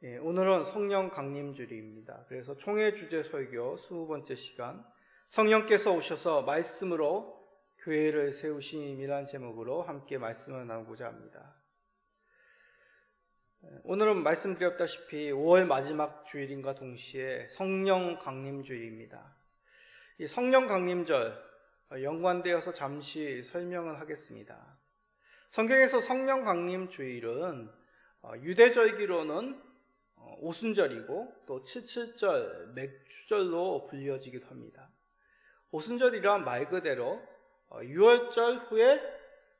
오늘은 성령 강림주일입니다. 그래서 총회 주제 설교 20번째 시간, 성령께서 오셔서 말씀으로 교회를 세우심이라는 제목으로 함께 말씀을 나누고자 합니다. 오늘은 말씀드렸다시피 5월 마지막 주일인과 동시에 성령 강림주일입니다. 이 성령 강림절 연관되어서 잠시 설명을 하겠습니다. 성경에서 성령 강림주일은 유대절기로는 오순절이고 또 칠칠절, 맥추절로 불려지기도 합니다. 오순절이란 말 그대로 유월절 후에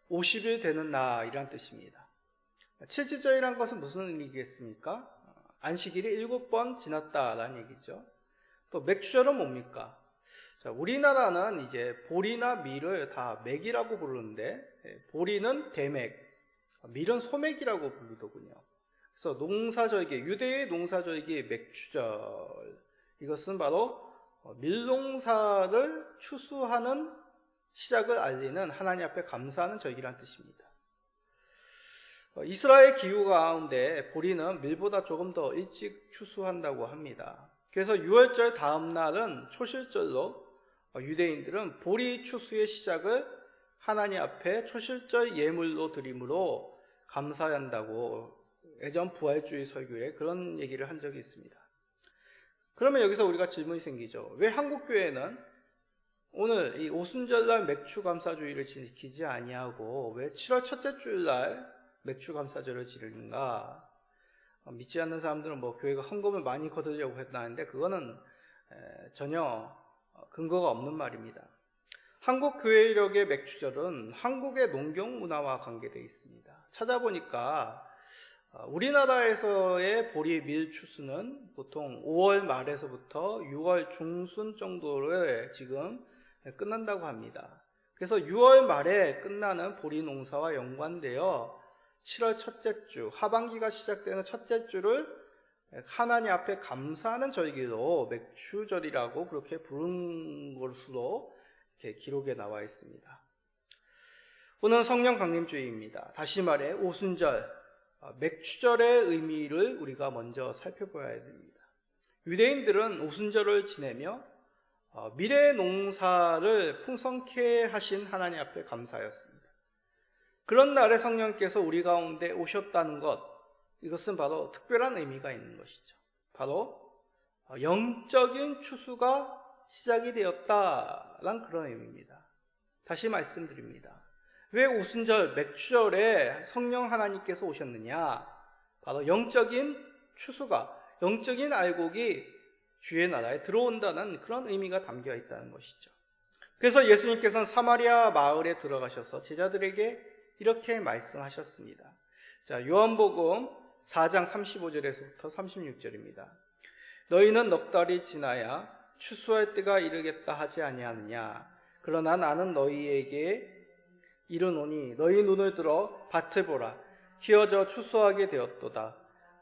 50일 되는 날이란 뜻입니다. 칠칠절이란 것은 무슨 의미겠습니까? 안식일이 7번 지났다라는 얘기죠. 또 맥추절은 뭡니까? 자, 우리나라는 이제 보리나 밀을 다 맥이라고 부르는데, 보리는 대맥, 밀은 소맥이라고 부르더군요. 그래서 농사절기, 유대의 농사절기 맥추절, 이것은 바로 밀농사를 추수하는 시작을 알리는 하나님 앞에 감사하는 절기란 뜻입니다. 이스라엘 기후 가운데 보리는 밀보다 조금 더 일찍 추수한다고 합니다. 그래서 6월절 다음 날은 초실절로 유대인들은 보리 추수의 시작을 하나님 앞에 초실절 예물로 드림으로 감사한다고 예전 부활주의 설교에 그런 얘기를 한 적이 있습니다. 그러면 여기서 우리가 질문이 생기죠. 왜 한국교회는 오늘 이 오순절날 맥추감사주의를 지키지 아니하고 왜 7월 첫째 주일날 맥추감사절을 지르는가? 믿지 않는 사람들은 교회가 헌금을 많이 거두려고 했다는데 그거는 전혀 근거가 없는 말입니다. 한국교회력의 맥추절은 한국의 농경 문화와 관계되어 있습니다. 찾아보니까 우리나라에서의 보리 밀 추수는 보통 5월 말에서부터 6월 중순 정도를 지금 끝난다고 합니다. 그래서 6월 말에 끝나는 보리 농사와 연관되어 7월 첫째 주, 하반기가 시작되는 첫째 주를 하나님 앞에 감사하는 절기로 맥추절이라고 그렇게 부른 것으로 이렇게 기록에 나와 있습니다. 오늘 성령 강림주의입니다. 다시 말해 오순절, 맥추절의 의미를 우리가 먼저 살펴봐야 됩니다. 유대인들은 오순절을 지내며 미래 농사를 풍성케 하신 하나님 앞에 감사하였습니다. 그런 날에 성령께서 우리 가운데 오셨다는 것, 이것은 바로 특별한 의미가 있는 것이죠. 바로 영적인 추수가 시작이 되었다라는 그런 의미입니다. 다시 말씀드립니다. 왜 오순절, 맥추절에 성령 하나님께서 오셨느냐? 바로 영적인 추수가, 영적인 알곡이 주의 나라에 들어온다는 그런 의미가 담겨 있다는 것이죠. 그래서 예수님께서는 사마리아 마을에 들어가셔서 제자들에게 이렇게 말씀하셨습니다. 자, 요한복음 4장 35절에서부터 36절입니다. 너희는 넉 달이 지나야 추수할 때가 이르겠다 하지 아니하느냐? 그러나 나는 너희에게 이르노니 너희 눈을 들어 밭을 보라. 휘어져 추수하게 되었도다.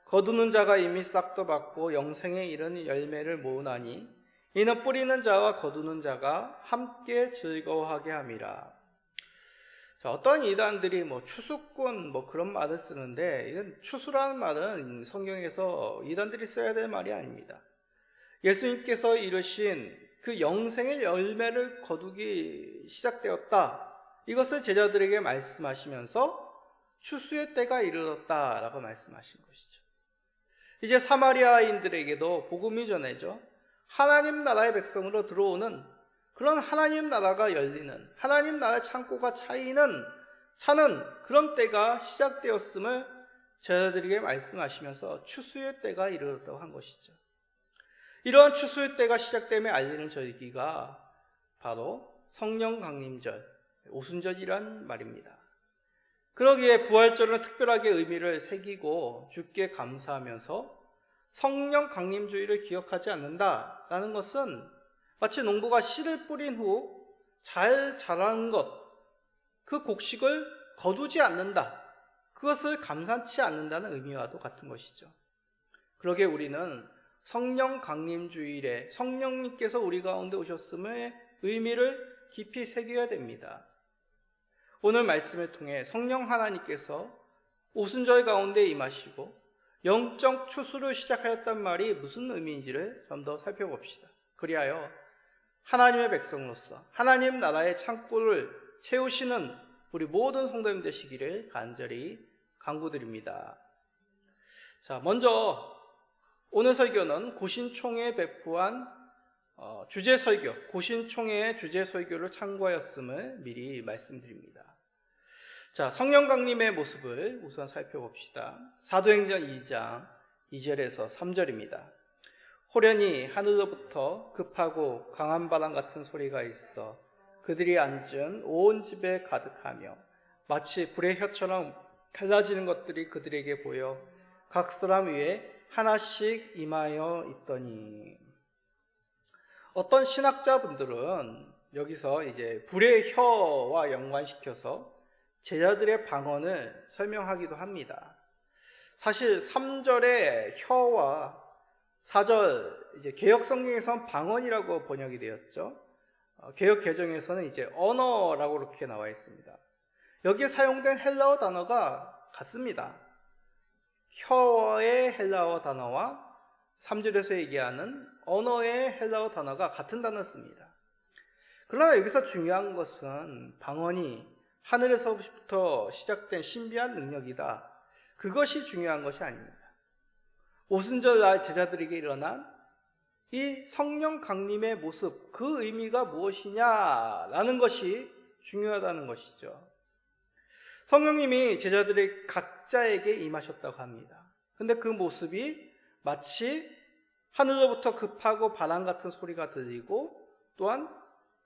거두는 자가 이미 싹도 받고 영생에 이르는 열매를 모으나니 이는 뿌리는 자와 거두는 자가 함께 즐거워하게 함이라. 자, 어떤 이단들이 추수꾼 그런 말을 쓰는데 이건 추수라는 말은 성경에서 이단들이 써야 될 말이 아닙니다. 예수님께서 이르신 그 영생의 열매를 거두기 시작되었다. 이것을 제자들에게 말씀하시면서 추수의 때가 이르렀다라고 말씀하신 것이죠. 이제 사마리아인들에게도 복음이 전해져 하나님 나라의 백성으로 들어오는 그런 하나님 나라가 열리는, 하나님 나라의 창고가 차는 그런 때가 시작되었음을 제자들에게 말씀하시면서 추수의 때가 이르렀다고 한 것이죠. 이러한 추수의 때가 시작됨에 알리는 절기가 바로 성령 강림절, 오순절이란 말입니다. 그러기에 부활절은 특별하게 의미를 새기고 주께 감사하면서 성령 강림주의를 기억하지 않는다라는 것은 마치 농부가 씨를 뿌린 후 잘 자란 것, 그 곡식을 거두지 않는다, 그것을 감사치 않는다는 의미와도 같은 것이죠. 그러기에 우리는 성령 강림주일에 성령님께서 우리 가운데 오셨음의 의미를 깊이 새겨야 됩니다. 오늘 말씀을 통해 성령 하나님께서 오순절 가운데 임하시고 영적 추수를 시작하였단 말이 무슨 의미인지를 좀 더 살펴봅시다. 그리하여 하나님의 백성으로서 하나님 나라의 창고를 채우시는 우리 모든 성도님 되시기를 간절히 간구드립니다. 자, 먼저 오늘 설교는 고신총회 배포한 주제 설교, 고신총회의 주제 설교를 참고하였음을 미리 말씀드립니다. 자, 성령 강림의 모습을 우선 살펴봅시다. 사도행전 2장 2절에서 3절입니다. 호련히 하늘로부터 급하고 강한 바람 같은 소리가 있어 그들이 앉은 온 집에 가득하며 마치 불의 혀처럼 갈라지는 것들이 그들에게 보여 각 사람 위에 하나씩 임하여 있더니. 어떤 신학자분들은 여기서 이제 불의 혀와 연관시켜서 제자들의 방언을 설명하기도 합니다. 사실 3절의 혀와 4절 이제 개역 성경에서는 방언이라고 번역이 되었죠. 개역 개정에서는 이제 언어라고 이렇게 나와 있습니다. 여기에 사용된 헬라어 단어가 같습니다. 혀의 헬라어 단어와 3절에서 얘기하는 언어의 헬라어 단어가 같은 단어를 씁니다. 그러나 여기서 중요한 것은 방언이 하늘에서부터 시작된 신비한 능력이다. 그것이 중요한 것이 아닙니다. 오순절 날 제자들에게 일어난 이 성령 강림의 모습, 그 의미가 무엇이냐라는 것이 중요하다는 것이죠. 성령님이 제자들의 각자에게 임하셨다고 합니다. 근데 그 모습이 마치 하늘로부터 급하고 바람 같은 소리가 들리고 또한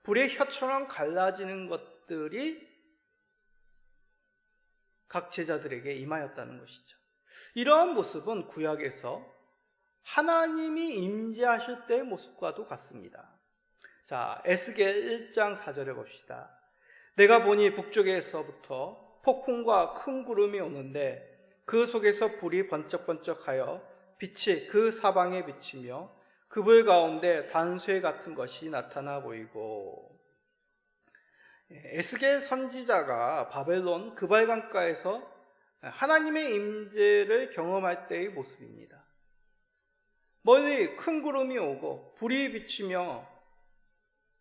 불의 혀처럼 갈라지는 것들이 각 제자들에게 임하였다는 것이죠. 이러한 모습은 구약에서 하나님이 임재하실 때의 모습과도 같습니다. 자, 에스겔 1장 4절에 봅시다. 내가 보니 북쪽에서부터 폭풍과 큰 구름이 오는데 그 속에서 불이 번쩍번쩍하여 빛이 그 사방에 비치며 그 불 가운데 단쇠 같은 것이 나타나 보이고. 에스겔 선지자가 바벨론 그발강가에서 하나님의 임재를 경험할 때의 모습입니다. 멀리 큰 구름이 오고 불이 비치며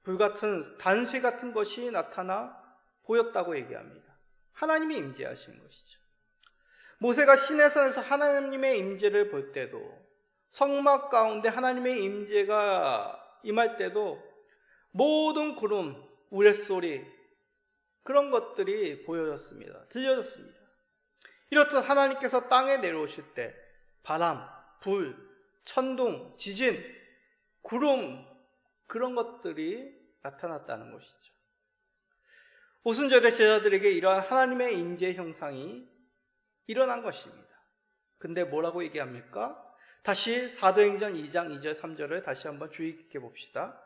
불 같은 단쇠 같은 것이 나타나 보였다고 얘기합니다. 하나님이 임재하시는 것이죠. 모세가 시내산에서 하나님의 임재를 볼 때도 성막 가운데 하나님의 임재가 임할 때도 모든 구름, 우레소리 그런 것들이 보여졌습니다. 들려졌습니다. 이렇듯 하나님께서 땅에 내려오실 때 바람, 불, 천둥, 지진, 구름 그런 것들이 나타났다는 것이죠. 오순절에 제자들에게 이러한 하나님의 임재 형상이 일어난 것입니다. 근데 뭐라고 얘기합니까? 다시 사도행전 2장 2절 3절을 다시 한번 주의 깊게 봅시다.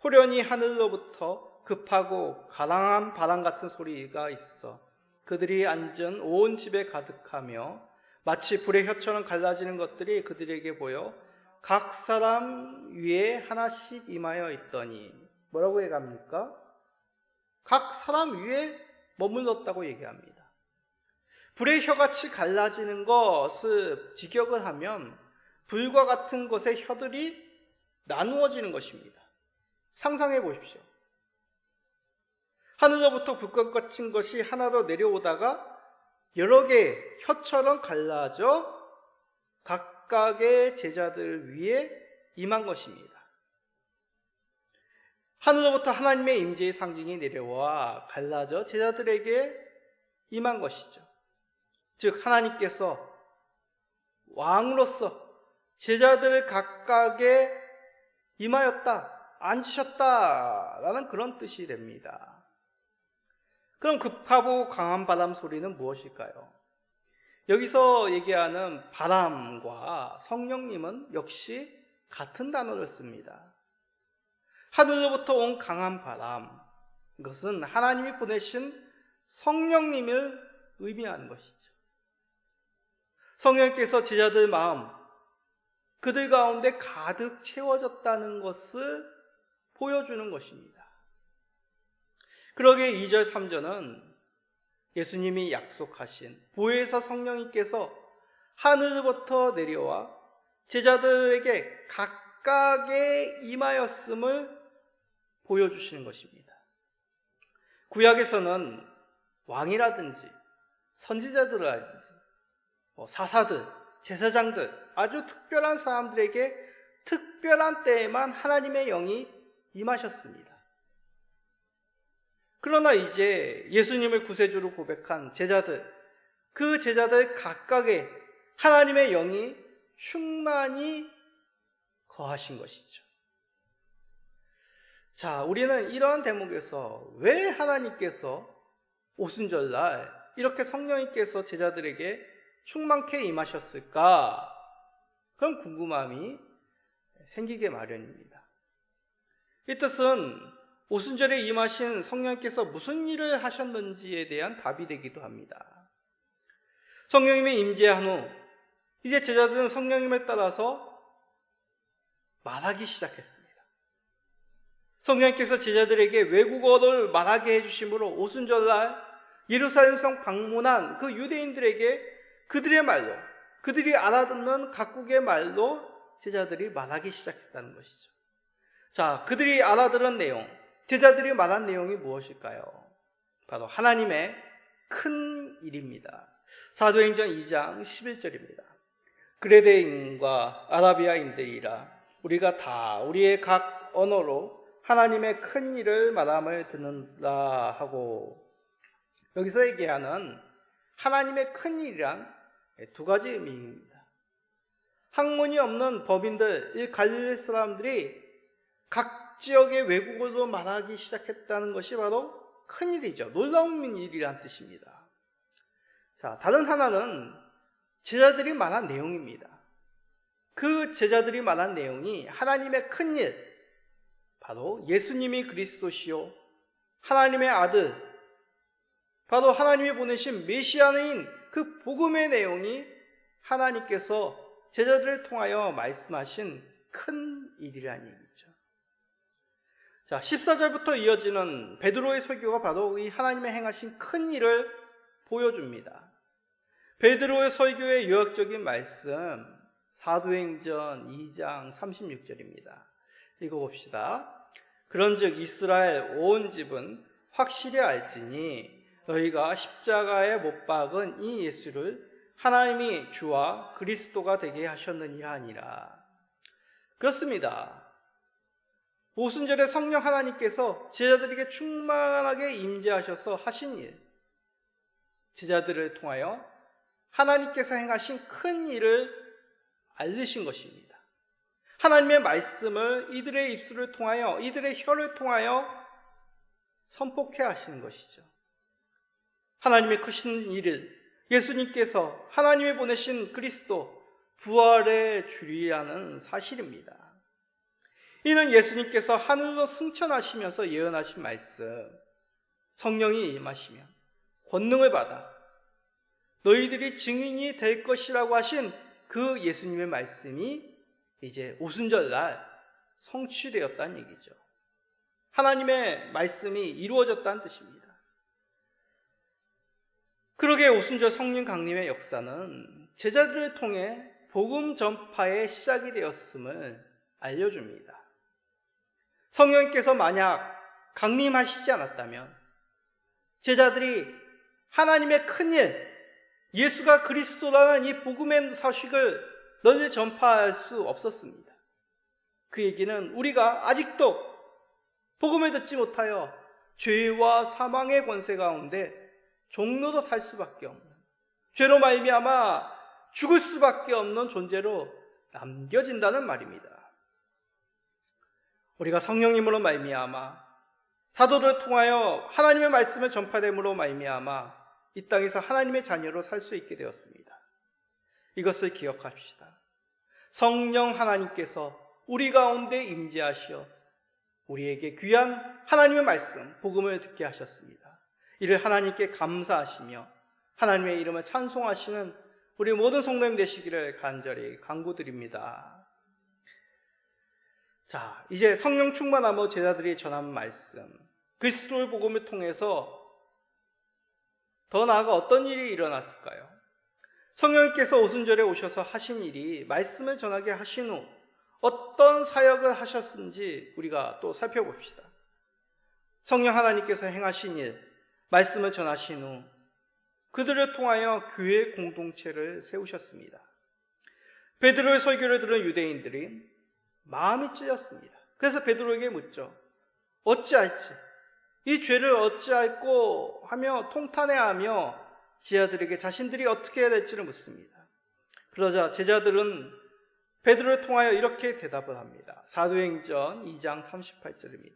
호련히 하늘로부터 급하고 가랑한 바람 같은 소리가 있어 그들이 앉은 온 집에 가득하며 마치 불의 혀처럼 갈라지는 것들이 그들에게 보여 각 사람 위에 하나씩 임하여 있더니. 뭐라고 얘기합니까? 각 사람 위에 머물렀다고 얘기합니다. 불의 혀같이 갈라지는 것을 직역을 하면 불과 같은 것의 혀들이 나누어지는 것입니다. 상상해 보십시오. 하늘로부터 불과 같은 것이 하나로 내려오다가 여러 개의 혀처럼 갈라져 각각의 제자들 위에 임한 것입니다. 하늘로부터 하나님의 임재의 상징이 내려와 갈라져 제자들에게 임한 것이죠. 즉 하나님께서 왕으로서 제자들 각각에 임하였다, 앉으셨다라는 그런 뜻이 됩니다. 그럼 급하고 강한 바람 소리는 무엇일까요? 여기서 얘기하는 바람과 성령님은 역시 같은 단어를 씁니다. 하늘로부터 온 강한 바람, 이것은 하나님이 보내신 성령님을 의미하는 것이죠. 성령께서 제자들 마음, 그들 가운데 가득 채워졌다는 것을 보여주는 것입니다. 그러기에 2절 3절은 예수님이 약속하신 보혜사 성령님께서 하늘부터 내려와 제자들에게 각각의 임하였음을 보여주시는 것입니다. 구약에서는 왕이라든지 선지자들이라든지 사사들, 제사장들, 아주 특별한 사람들에게 특별한 때에만 하나님의 영이 임하셨습니다. 그러나 이제 예수님을 구세주로 고백한 제자들, 그 제자들 각각의 하나님의 영이 충만히 거하신 것이죠. 자, 우리는 이러한 대목에서 왜 하나님께서 오순절날 이렇게 성령님께서 제자들에게 충만케 임하셨을까? 그런 궁금함이 생기게 마련입니다. 이 뜻은 오순절에 임하신 성령님께서 무슨 일을 하셨는지에 대한 답이 되기도 합니다. 성령님이 임재한 후 이제 제자들은 성령님을 따라서 말하기 시작했습니다. 성령님께서 제자들에게 외국어를 말하게 해주심으로 오순절날 예루살렘성 방문한 그 유대인들에게 그들의 말로, 그들이 알아듣는 각국의 말로 제자들이 말하기 시작했다는 것이죠. 자, 그들이 알아들은 내용, 제자들이 말한 내용이 무엇일까요? 바로 하나님의 큰 일입니다. 사도행전 2장 11절입니다. 그레데인과 아라비아인들이라 우리가 다 우리의 각 언어로 하나님의 큰 일을 말함을 듣는다 하고, 여기서 얘기하는 하나님의 큰 일이란 두 가지 의미입니다. 학문이 없는 법인들, 이 갈릴리 사람들이 각 지역의 외국어로 말하기 시작했다는 것이 바로 큰 일이죠. 놀라운 일이란 뜻입니다. 자, 다른 하나는 제자들이 말한 내용입니다. 그 제자들이 말한 내용이 하나님의 큰 일, 바로 예수님이 그리스도시요 하나님의 아들, 바로 하나님이 보내신 메시아인 그 복음의 내용이 하나님께서 제자들을 통하여 말씀하신 큰 일이라는 얘기죠. 자, 14절부터 이어지는 베드로의 설교가 바로 이 하나님의 행하신 큰 일을 보여줍니다. 베드로의 설교의 요약적인 말씀, 사도행전 2장 36절입니다. 읽어봅시다. 그런즉 이스라엘 온 집은 확실히 알지니 너희가 십자가에 못 박은 이 예수를 하나님이 주와 그리스도가 되게 하셨느니라 하니라. 그렇습니다. 오순절에 성령 하나님께서 제자들에게 충만하게 임재하셔서 하신 일, 제자들을 통하여 하나님께서 행하신 큰 일을 알리신 것입니다. 하나님의 말씀을 이들의 입술을 통하여, 이들의 혀를 통하여 선포케 하시는 것이죠. 하나님의 크신 일을, 예수님께서 하나님이 보내신 그리스도, 부활의 주리라는 사실입니다. 이는 예수님께서 하늘로 승천하시면서 예언하신 말씀, 성령이 임하시면 권능을 받아 너희들이 증인이 될 것이라고 하신 그 예수님의 말씀이 이제 오순절날 성취되었다는 얘기죠. 하나님의 말씀이 이루어졌다는 뜻입니다. 그러게 오순절 성령 강림의 역사는 제자들을 통해 복음 전파의 시작이 되었음을 알려줍니다. 성령님께서 만약 강림하시지 않았다면 제자들이 하나님의 큰일, 예수가 그리스도라는 이 복음의 소식을 널리 전파할 수 없었습니다. 그 얘기는 우리가 아직도 복음을 듣지 못하여 죄와 사망의 권세 가운데 종로도 탈 수밖에 없는, 죄로 말미암아 죽을 수밖에 없는 존재로 남겨진다는 말입니다. 우리가 성령님으로 말미암아 사도를 통하여 하나님의 말씀을 전파됨으로 말미암아 이 땅에서 하나님의 자녀로 살 수 있게 되었습니다. 이것을 기억합시다. 성령 하나님께서 우리 가운데 임재하시어 우리에게 귀한 하나님의 말씀, 복음을 듣게 하셨습니다. 이를 하나님께 감사하시며 하나님의 이름을 찬송하시는 우리 모든 성도님 되시기를 간절히 간구드립니다. 자, 이제 성령 충만함으로 제자들이 전한 말씀, 그리스도의 복음을 통해서 더 나아가 어떤 일이 일어났을까요? 성령님께서 오순절에 오셔서 하신 일이 말씀을 전하게 하신 후 어떤 사역을 하셨는지 우리가 또 살펴봅시다. 성령 하나님께서 행하신 일, 말씀을 전하신 후 그들을 통하여 교회 공동체를 세우셨습니다. 베드로의 설교를 들은 유대인들이 마음이 찔렸습니다. 그래서 베드로에게 묻죠. 어찌할지, 이 죄를 어찌할꼬 하며 통탄해하며 제자들에게 자신들이 어떻게 해야 될지를 묻습니다. 그러자 제자들은 베드로를 통하여 이렇게 대답을 합니다. 사도행전 2장 38절입니다.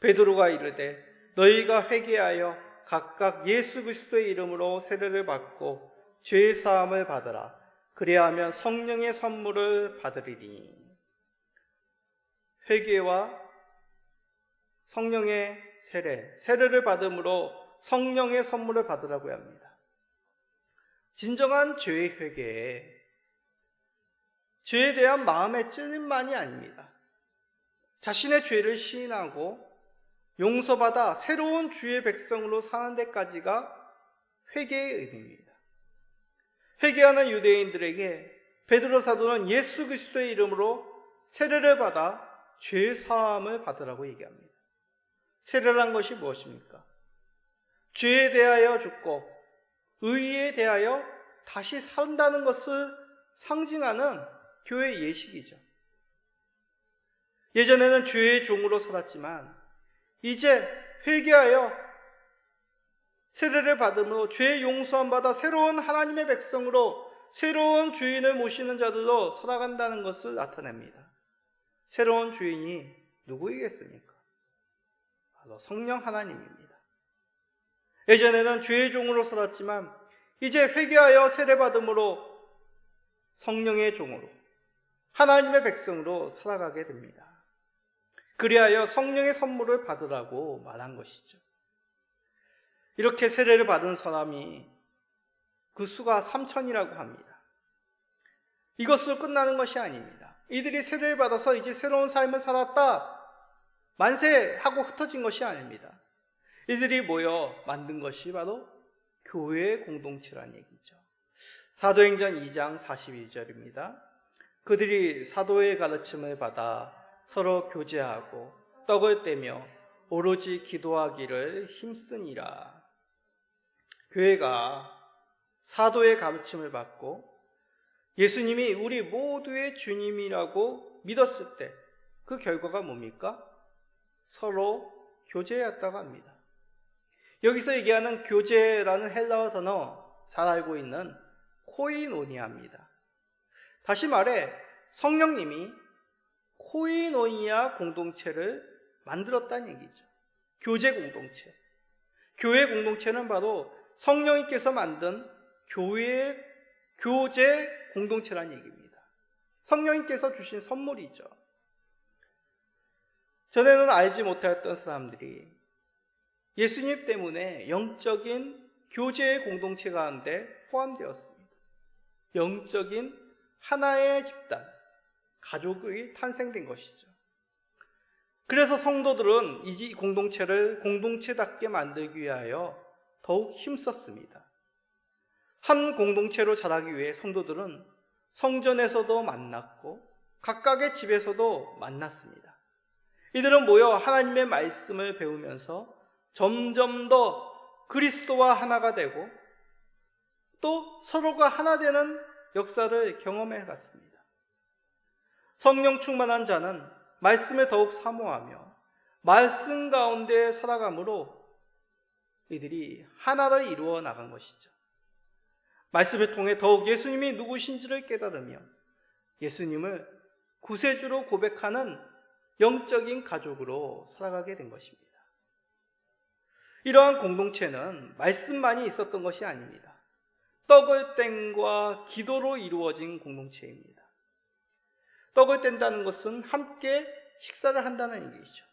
베드로가 이르되 너희가 회개하여 각각 예수 그리스도의 이름으로 세례를 받고 죄 사함을 받으라. 그래야 하면 성령의 선물을 받으리니. 회개와 성령의 세례를 받음으로 성령의 선물을 받으라고 합니다. 진정한 죄의 회개에 죄에 대한 마음의 찔림만이 아닙니다. 자신의 죄를 시인하고 용서받아 새로운 주의 백성으로 사는 데까지가 회개의 의미입니다. 회개하는 유대인들에게 베드로 사도는 예수 그리스도의 이름으로 세례를 받아 죄 사함을 받으라고 얘기합니다. 세례란 것이 무엇입니까? 죄에 대하여 죽고 의에 대하여 다시 산다는 것을 상징하는 교회의 예식이죠. 예전에는 죄의 종으로 살았지만 이제 회개하여 세례를 받음으로 죄 용서함 받아 새로운 하나님의 백성으로 새로운 주인을 모시는 자들로 살아간다는 것을 나타냅니다. 새로운 주인이 누구이겠습니까? 바로 성령 하나님입니다. 예전에는 죄의 종으로 살았지만 이제 회개하여 세례받음으로 성령의 종으로 하나님의 백성으로 살아가게 됩니다. 그리하여 성령의 선물을 받으라고 말한 것이죠. 이렇게 세례를 받은 사람이 그 수가 3,000이라고 합니다. 이것으로 끝나는 것이 아닙니다. 이들이 세례를 받아서 이제 새로운 삶을 살았다 만세하고 흩어진 것이 아닙니다. 이들이 모여 만든 것이 바로 교회의 공동체라는 얘기죠. 사도행전 2장 42절입니다. 그들이 사도의 가르침을 받아 서로 교제하고 떡을 떼며 오로지 기도하기를 힘쓰니라. 교회가 사도의 가르침을 받고 예수님이 우리 모두의 주님이라고 믿었을 때 그 결과가 뭡니까? 서로 교제했다고 합니다. 여기서 얘기하는 교제라는 헬라어 단어 잘 알고 있는 코이노니아입니다. 다시 말해 성령님이 코이노니아 공동체를 만들었다는 얘기죠. 교제 공동체. 교회 공동체는 바로 성령님께서 만든 교회의 교제 공동체라는 얘기입니다. 성령님께서 주신 선물이죠. 전에는 알지 못하였던 사람들이 예수님 때문에 영적인 교제의 공동체 가운데 포함되었습니다. 영적인 하나의 집단, 가족이 탄생된 것이죠. 그래서 성도들은 이 공동체를 공동체답게 만들기 위하여 더욱 힘썼습니다. 한 공동체로 자라기 위해 성도들은 성전에서도 만났고 각각의 집에서도 만났습니다. 이들은 모여 하나님의 말씀을 배우면서 점점 더 그리스도와 하나가 되고 또 서로가 하나 되는 역사를 경험해 갔습니다. 성령 충만한 자는 말씀을 더욱 사모하며 말씀 가운데 살아감으로 이들이 하나를 이루어 나간 것이죠. 말씀을 통해 더욱 예수님이 누구신지를 깨달으며 예수님을 구세주로 고백하는 영적인 가족으로 살아가게 된 것입니다. 이러한 공동체는 말씀만이 있었던 것이 아닙니다. 떡을 뗀과 기도로 이루어진 공동체입니다. 떡을 뗀다는 것은 함께 식사를 한다는 얘기죠.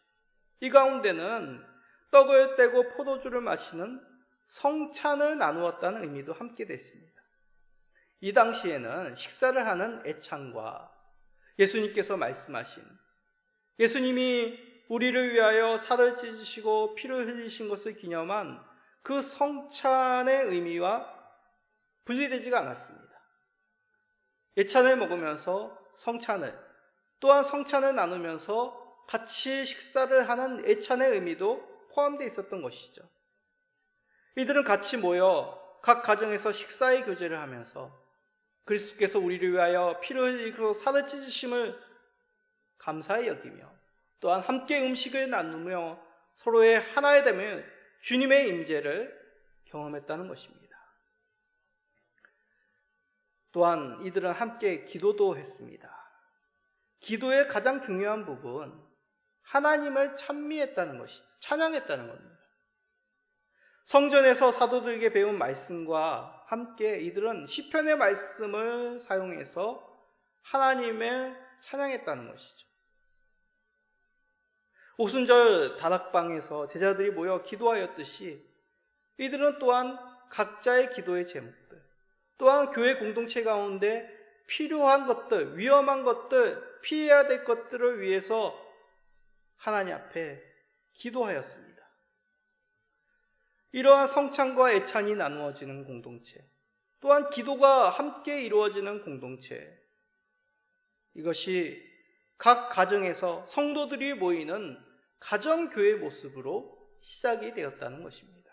이 가운데는 떡을 떼고 포도주를 마시는 성찬을 나누었다는 의미도 함께 됐습니다. 이 당시에는 식사를 하는 애찬과 예수님께서 말씀하신 예수님이 우리를 위하여 살을 찢으시고 피를 흘리신 것을 기념한 그 성찬의 의미와 분리되지가 않았습니다. 예찬을 먹으면서 성찬을, 또한 성찬을 나누면서 같이 식사를 하는 예찬의 의미도 포함되어 있었던 것이죠. 이들은 같이 모여 각 가정에서 식사의 교제를 하면서 그리스도께서 우리를 위하여 피를 흘리고 살을 찢으심을 감사히 여기며 또한 함께 음식을 나누며 서로의 하나의 됨을 주님의 임재를 경험했다는 것입니다. 또한 이들은 함께 기도도 했습니다. 기도의 가장 중요한 부분, 하나님을 찬미했다는 것이죠. 찬양했다는 겁니다. 성전에서 사도들에게 배운 말씀과 함께 이들은 시편의 말씀을 사용해서 하나님을 찬양했다는 것이죠. 오순절 다락방에서 제자들이 모여 기도하였듯이 이들은 또한 각자의 기도의 제목들, 또한 교회 공동체 가운데 필요한 것들, 위험한 것들, 피해야 될 것들을 위해서 하나님 앞에 기도하였습니다. 이러한 성찬과 애찬이 나누어지는 공동체, 또한 기도가 함께 이루어지는 공동체, 이것이 각 가정에서 성도들이 모이는 가정교회 모습으로 시작이 되었다는 것입니다.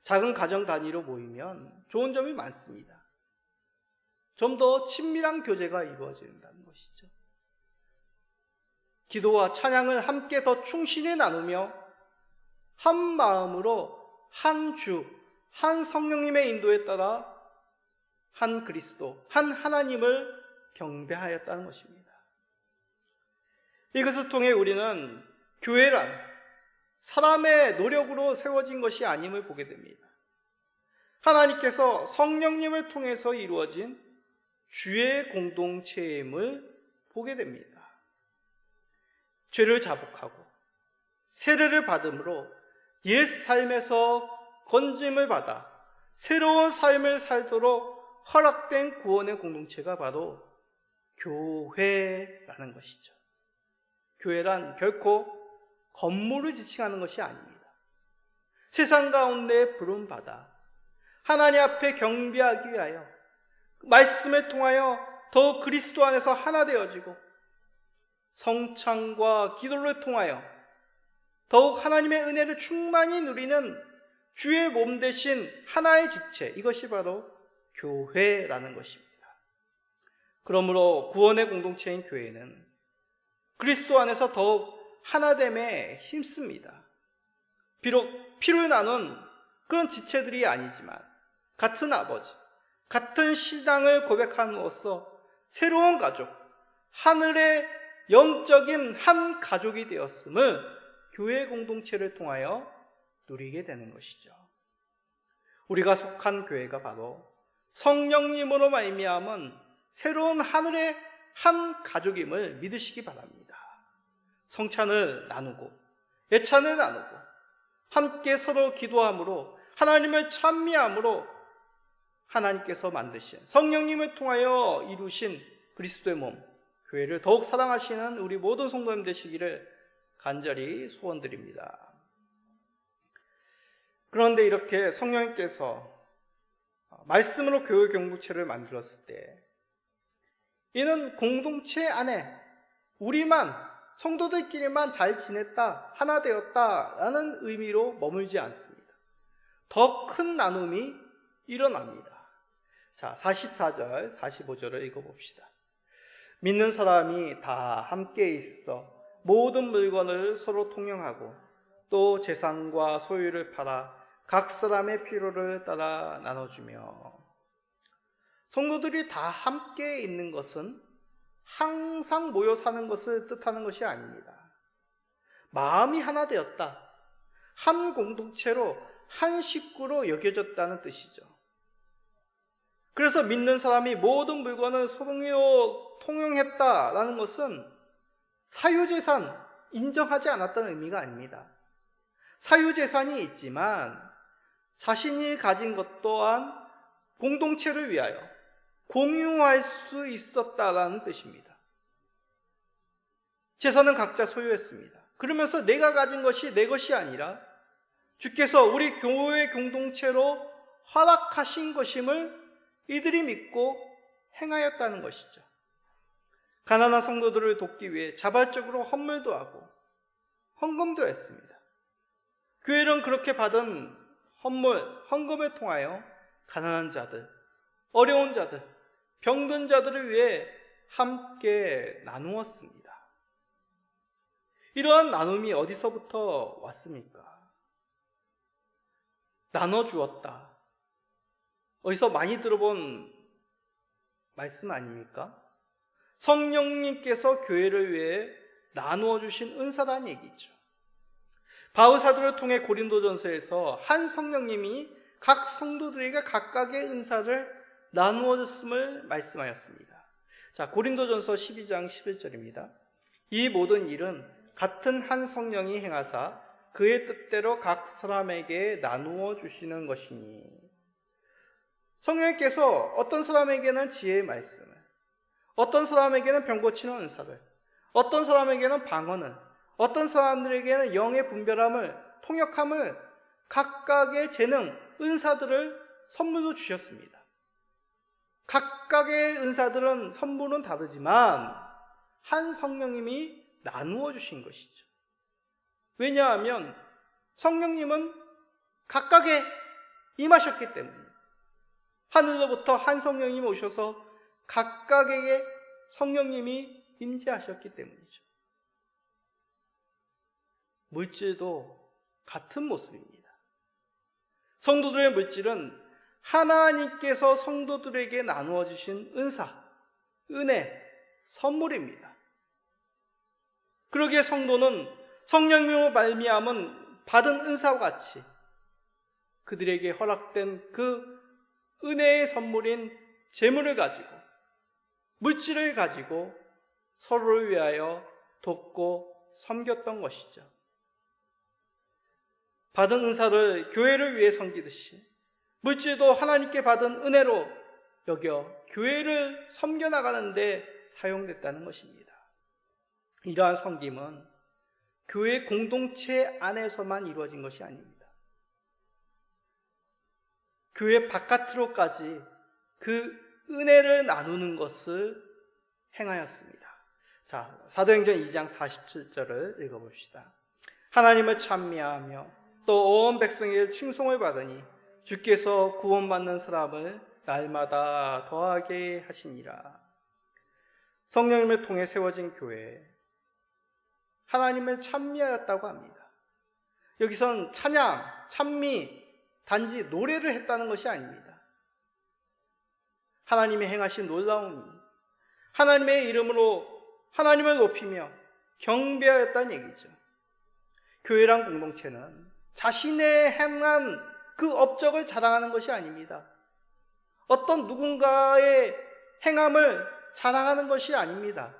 작은 가정 단위로 모이면 좋은 점이 많습니다. 좀 더 친밀한 교제가 이루어진다는 것이죠. 기도와 찬양을 함께 더 충실히 나누며 한 마음으로 한 주, 한 성령님의 인도에 따라 한 그리스도, 한 하나님을 경배하였다는 것입니다. 이것을 통해 우리는 교회란 사람의 노력으로 세워진 것이 아님을 보게 됩니다. 하나님께서 성령님을 통해서 이루어진 주의 공동체임을 보게 됩니다. 죄를 자복하고 세례를 받음으로 옛 삶에서 건짐을 받아 새로운 삶을 살도록 허락된 구원의 공동체가 바로 교회라는 것이죠. 교회란 결코 건물을 지칭하는 것이 아닙니다. 세상 가운데 부름받아 하나님 앞에 경배하기 위하여 말씀을 통하여 더욱 그리스도 안에서 하나 되어지고 성찬과 기도를 통하여 더욱 하나님의 은혜를 충만히 누리는 주의 몸 대신 하나의 지체, 이것이 바로 교회라는 것입니다. 그러므로 구원의 공동체인 교회는 그리스도 안에서 더욱 하나됨에 힘씁니다. 비록 피를 나눈 그런 지체들이 아니지만 같은 아버지, 같은 신앙을 고백함으로써 새로운 가족, 하늘의 영적인 한 가족이 되었음을 교회 공동체를 통하여 누리게 되는 것이죠. 우리가 속한 교회가 바로 성령님으로 말미암은 새로운 하늘의 한 가족임을 믿으시기 바랍니다. 성찬을 나누고 예찬을 나누고 함께 서로 기도함으로 하나님을 찬미함으로 하나님께서 만드신 성령님을 통하여 이루신 그리스도의 몸 교회를 더욱 사랑하시는 우리 모든 성도님 되시기를 간절히 소원드립니다. 그런데 이렇게 성령님께서 말씀으로 교회 공동체를 만들었을 때 이는 공동체 안에 우리만 성도들끼리만 잘 지냈다, 하나 되었다라는 의미로 머물지 않습니다. 더 큰 나눔이 일어납니다. 자, 44절, 45절을 읽어봅시다. 믿는 사람이 다 함께 있어 모든 물건을 서로 통용하고 또 재산과 소유를 팔아 각 사람의 필요를 따라 나눠주며. 성도들이 다 함께 있는 것은 항상 모여 사는 것을 뜻하는 것이 아닙니다. 마음이 하나 되었다, 한 공동체로 한 식구로 여겨졌다는 뜻이죠. 그래서 믿는 사람이 모든 물건을 서로 통용했다라는 것은 사유재산 인정하지 않았다는 의미가 아닙니다. 사유재산이 있지만 자신이 가진 것 또한 공동체를 위하여 공유할 수 있었다라는 뜻입니다. 재산은 각자 소유했습니다. 그러면서 내가 가진 것이 내 것이 아니라 주께서 우리 교회 공동체로 허락하신 것임을 이들이 믿고 행하였다는 것이죠. 가난한 성도들을 돕기 위해 자발적으로 헌물도 하고 헌금도 했습니다. 교회는 그렇게 받은 헌금을 통하여 가난한 자들, 어려운 자들, 병든 자들을 위해 함께 나누었습니다. 이러한 나눔이 어디서부터 왔습니까? 나눠주었다. 어디서 많이 들어본 말씀 아닙니까? 성령님께서 교회를 위해 나누어 주신 은사라는 얘기죠. 바울 사도를 통해 고린도전서에서 한 성령님이 각 성도들에게 각각의 은사를 나누어 줬음을 말씀하였습니다. 자, 고린도전서 12장 11절입니다. 이 모든 일은 같은 한 성령이 행하사 그의 뜻대로 각 사람에게 나누어 주시는 것이니. 성령님께서 어떤 사람에게는 지혜의 말씀을, 어떤 사람에게는 병 고치는 은사를, 어떤 사람에게는 방언을, 어떤 사람들에게는 영의 분별함을, 통역함을, 각각의 재능, 은사들을 선물로 주셨습니다. 각각의 은사들은 선물은 다르지만 한 성령님이 나누어 주신 것이죠. 왜냐하면 성령님은 각각에 임하셨기 때문입니다. 하늘로부터 한 성령님이 오셔서 각각에게 성령님이 임재하셨기 때문이죠. 물질도 같은 모습입니다. 성도들의 물질은 하나님께서 성도들에게 나누어 주신 은사, 은혜, 선물입니다. 그러기에 성도는 성령님으로 말미암은 받은 은사와 같이 그들에게 허락된 그 은혜의 선물인 재물을 가지고, 물질을 가지고 서로를 위하여 돕고 섬겼던 것이죠. 받은 은사를 교회를 위해 섬기듯이 물질도 하나님께 받은 은혜로 여겨 교회를 섬겨나가는 데 사용됐다는 것입니다. 이러한 섬김은 교회 공동체 안에서만 이루어진 것이 아닙니다. 교회 바깥으로까지 그 은혜를 나누는 것을 행하였습니다. 자, 사도행전 2장 47절을 읽어봅시다. 하나님을 찬미하며 또 온 백성에게 칭송을 받으니 주께서 구원받는 사람을 날마다 더하게 하시니라. 성령님을 통해 세워진 교회, 하나님을 찬미하였다고 합니다. 여기선 찬양, 찬미, 단지 노래를 했다는 것이 아닙니다. 하나님이 행하신 놀라운 일, 하나님의 이름으로 하나님을 높이며 경배하였다는 얘기죠. 교회란 공동체는 자신의 행한 그 업적을 자랑하는 것이 아닙니다. 어떤 누군가의 행함을 자랑하는 것이 아닙니다.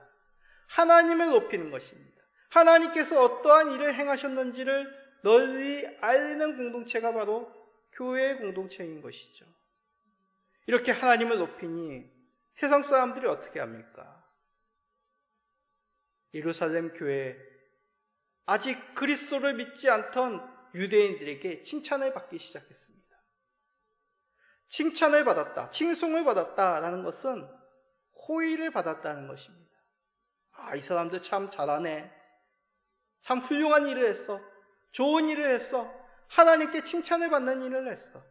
하나님을 높이는 것입니다. 하나님께서 어떠한 일을 행하셨는지를 널리 알리는 공동체가 바로 교회의 공동체인 것이죠. 이렇게 하나님을 높이니 세상 사람들이 어떻게 합니까? 예루살렘 교회, 아직 그리스도를 믿지 않던 유대인들에게 칭찬을 받기 시작했습니다. 칭찬을 받았다, 칭송을 받았다라는 것은 호의를 받았다는 것입니다. 이 사람들 참 잘하네. 참 훌륭한 일을 했어. 좋은 일을 했어. 하나님께 칭찬을 받는 일을 했어.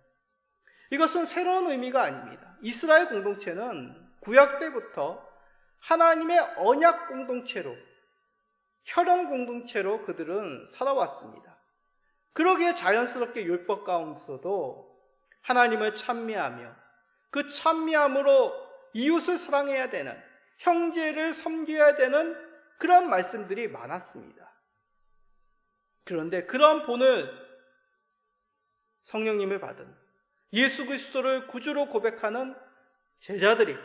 이것은 새로운 의미가 아닙니다. 이스라엘 공동체는 구약 때부터 하나님의 언약 공동체로, 혈연 공동체로 그들은 살아왔습니다. 그러기에 자연스럽게 율법 가운데서도 하나님을 찬미하며 그 찬미함으로 이웃을 사랑해야 되는, 형제를 섬겨야 되는 그런 말씀들이 많았습니다. 그런데 그런 본을 성령님을 받은 예수 그리스도를 구주로 고백하는 제자들이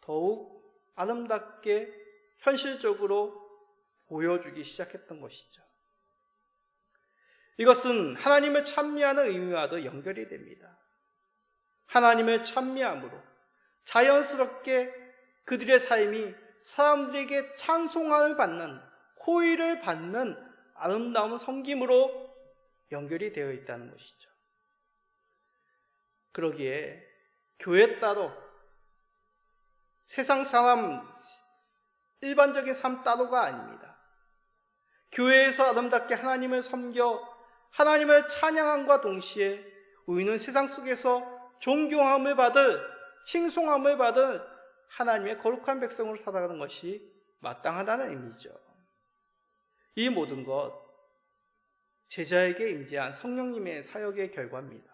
더욱 아름답게 현실적으로 보여주기 시작했던 것이죠. 이것은 하나님을 찬미하는 의미와도 연결이 됩니다. 하나님을 찬미함으로 자연스럽게 그들의 삶이 사람들에게 찬송함을 받는, 호의를 받는 아름다운 섬김으로 연결이 되어 있다는 것이죠. 그러기에 교회 따로, 세상 사람 일반적인 삶 따로가 아닙니다. 교회에서 아름답게 하나님을 섬겨 하나님을 찬양함과 동시에 우리는 세상 속에서 존경함을 받을, 칭송함을 받을 하나님의 거룩한 백성으로 살아가는 것이 마땅하다는 의미죠. 이 모든 것 제자에게 임재한 성령님의 사역의 결과입니다.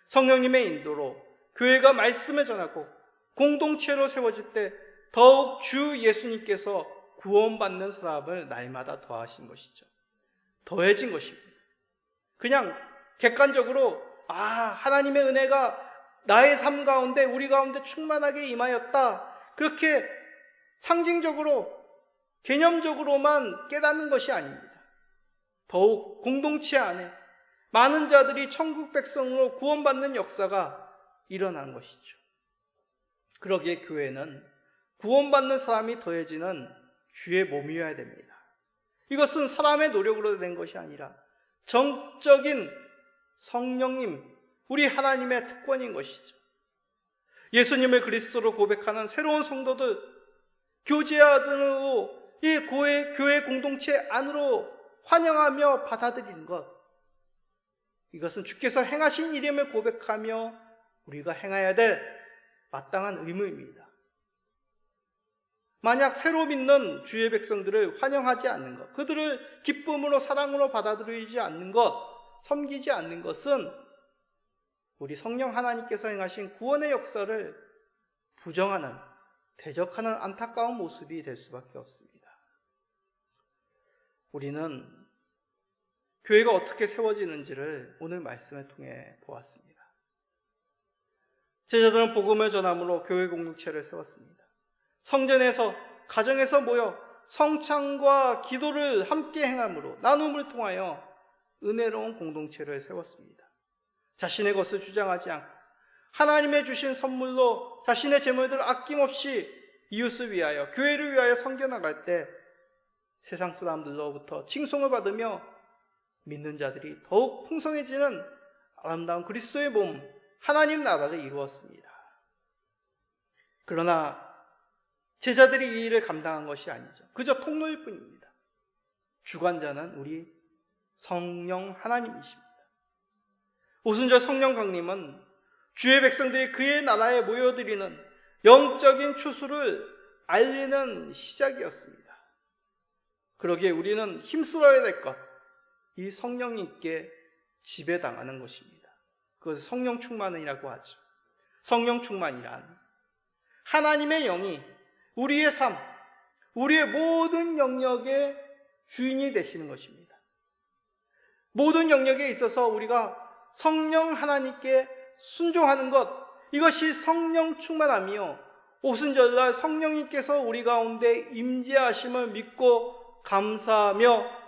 성령님의 인도로 교회가 말씀을 전하고 공동체로 세워질 때 더욱 주 예수님께서 구원받는 사람을 날마다 더하신 것이죠. 더해진 것입니다. 그냥 객관적으로 하나님의 은혜가 나의 삶 가운데, 우리 가운데 충만하게 임하였다, 그렇게 상징적으로 개념적으로만 깨닫는 것이 아닙니다. 더욱 공동체 안에 많은 자들이 천국 백성으로 구원받는 역사가 일어난 것이죠. 그러기에 교회는 구원받는 사람이 더해지는 주의 몸이어야 됩니다. 이것은 사람의 노력으로 된 것이 아니라 정적인 성령님, 우리 하나님의 특권인 것이죠. 예수님을 그리스도로 고백하는 새로운 성도들, 교제하고 이 교회 공동체 안으로 환영하며 받아들이는 것, 이것은 주께서 행하신 일임을 고백하며 우리가 행해야 될 마땅한 의무입니다. 만약 새로 믿는 주의 백성들을 환영하지 않는 것, 그들을 기쁨으로 사랑으로 받아들이지 않는 것, 섬기지 않는 것은 우리 성령 하나님께서 행하신 구원의 역사를 부정하는, 대적하는 안타까운 모습이 될 수밖에 없습니다. 우리는 교회가 어떻게 세워지는지를 오늘 말씀을 통해 보았습니다. 제자들은 복음을 전함으로 교회 공동체를 세웠습니다. 성전에서, 가정에서 모여 성찬과 기도를 함께 행함으로 나눔을 통하여 은혜로운 공동체를 세웠습니다. 자신의 것을 주장하지 않고 하나님의 주신 선물로 자신의 재물들을 아낌없이 이웃을 위하여, 교회를 위하여 섬겨나갈 때 세상 사람들로부터 칭송을 받으며 믿는 자들이 더욱 풍성해지는 아름다운 그리스도의 몸, 하나님 나라를 이루었습니다. 그러나 제자들이 이 일을 감당한 것이 아니죠. 그저 통로일 뿐입니다. 주관자는 우리 성령 하나님이십니다. 오순절 성령 강림은 주의 백성들이 그의 나라에 모여드리는 영적인 추수를 알리는 시작이었습니다. 그러기에 우리는 힘쓰러야 될 것, 이 성령님께 지배당하는 것입니다. 그것을 성령 충만이라고 하죠. 성령 충만이란 하나님의 영이 우리의 삶, 우리의 모든 영역의 주인이 되시는 것입니다. 모든 영역에 있어서 우리가 성령 하나님께 순종하는 것, 이것이 성령 충만함이요, 오순절날 성령님께서 우리 가운데 임재하심을 믿고 감사하며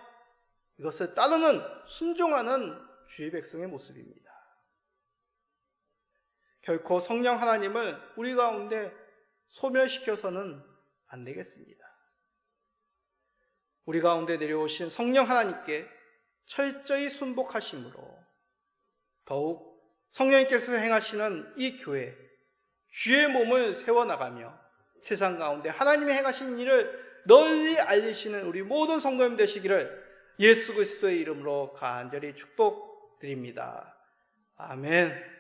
이것을 따르는, 순종하는 주의 백성의 모습입니다. 결코 성령 하나님을 우리 가운데 소멸시켜서는 안 되겠습니다. 우리 가운데 내려오신 성령 하나님께 철저히 순복하심으로 더욱 성령님께서 행하시는 이 교회, 주의 몸을 세워나가며 세상 가운데 하나님이 행하신 일을 널리 알리시는 우리 모든 성도님 되시기를 예수 그리스도의 이름으로 간절히 축복드립니다. 아멘.